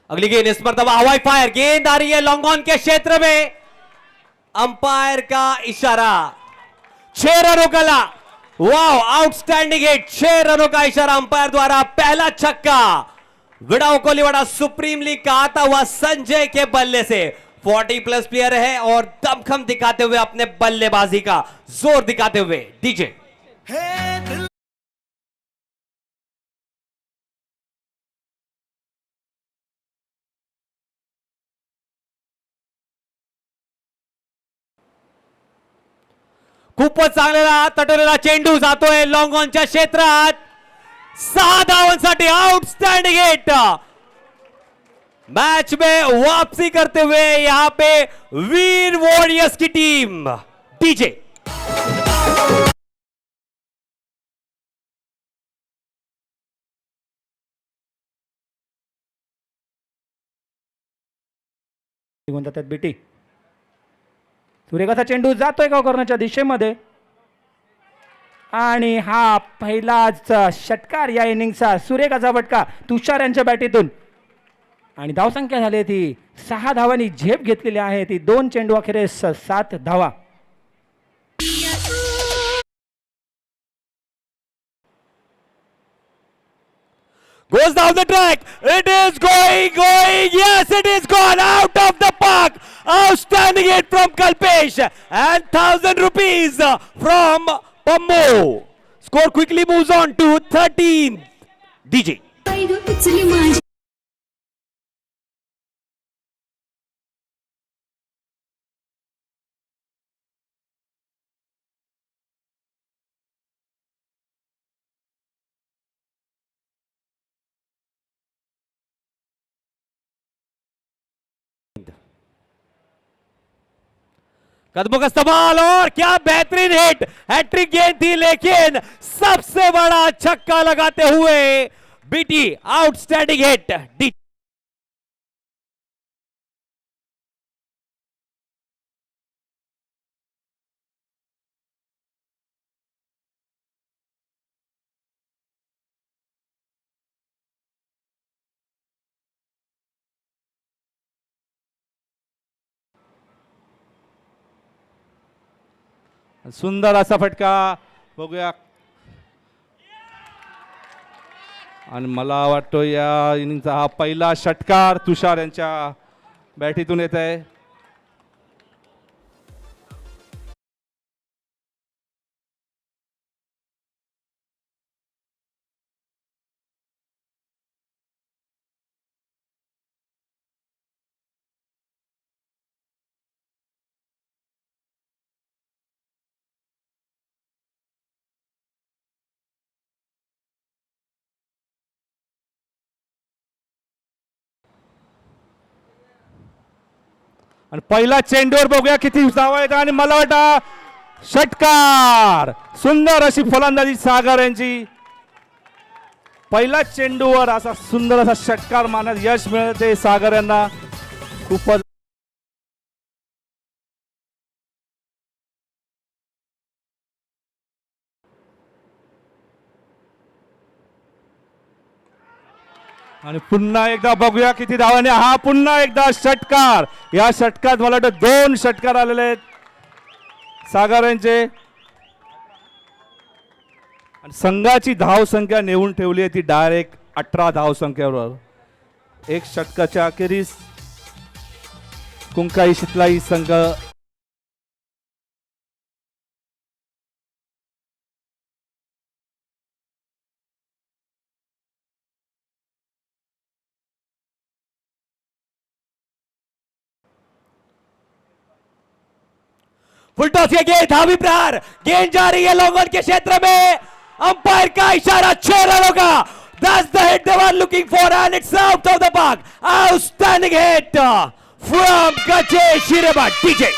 अगली गेंद इस मरतबा हवाई फायर, गेंद आ रही है लॉन्ग ऑन के क्षेत्र में, अंपायर का इशारा, 6 रनों का ला। वाह, आउटस्टैंडिंग हिट, 6 रनों का इशारा अंपायर द्वारा, पहला छक्का विडाओ कोलीवाड़ा सुप्रीम लीग का आता हुआ संजय के बल्ले से। 40+ प्लेयर है और दमखम दिखाते हुए अपने बल्लेबाजी का जोर दिखाते हुए डीजे। खूपच चांगलेला तटलेला चेंडू जातोय लॉन्ग ऑनच्या क्षेत्रात, 6 धावांसाठी आउटस्टैंडिंग हिट। मैच में वापसी करते हुए यहां पे वीर वॉरियर्स की टीम डीजे। त्यात बीटी सुरेखाचा चेंडू जातोय का कॉर्नरच्या दिशेमध्ये आणि हा पहिलाच षटकार या इनिंगचा, सुरेखाचा फटका तुषार यांच्या बॅटीतून आणि धावसंख्या झाली ती 6 धावांनी झेप घेतलेली आहे ती 2 चेंडू अखेरीस 7 धावा। Goes down the track. It is going. Yes, it is gone out of the park. Outstanding hit from Kalpesh and 1,000 rupees from Pammo. Score quickly moves on to 13. DJ. कदमों का इस्तेमाल और क्या बेहतरीन हिट, हैट्रिक गेंद थी लेकिन सबसे बड़ा छक्का लगाते हुए बीटी, आउटस्टैंडिंग हिट डी। सुंदर असा फटका बघूया आणि मला वाटतं या इनिंगचा हा पहिला षटकार तुषार यांच्या बॅटीतून येत आहे। आणि पहिला चेंडूवर बघूया किती धावा येतात आणि मला वाटतं षटकार, सुंदर अशी फलंदाजी सागर यांची। पहिला चेंडूवर असा सुंदर असा षटकार मारण्यात यश मिळते सागर यांना, खूपच आणि पुन्हा एकदा बघूया किती धावाने, हा पुन्हा एकदा षटकार। या षटकात मला वाटतं 2 षटकार आलेले आहेत सागर यांचे आणि संघाची धाव संख्या नेऊन ठेवली आहे ती डायरेक्ट 18 धाव संख्येवर। एक षटकाच्या अखेरीस कुंकाई शितलाई संघ फुल टॉस के गेंद, धावी प्रहार, गेंद जा रही है लॉन्ग ऑन के क्षेत्र में, अंपायर का इशारा, 6 रनों का। That's the hit they were looking for and it's out of the park. Outstanding hit from Gajesh Shireba, DJ.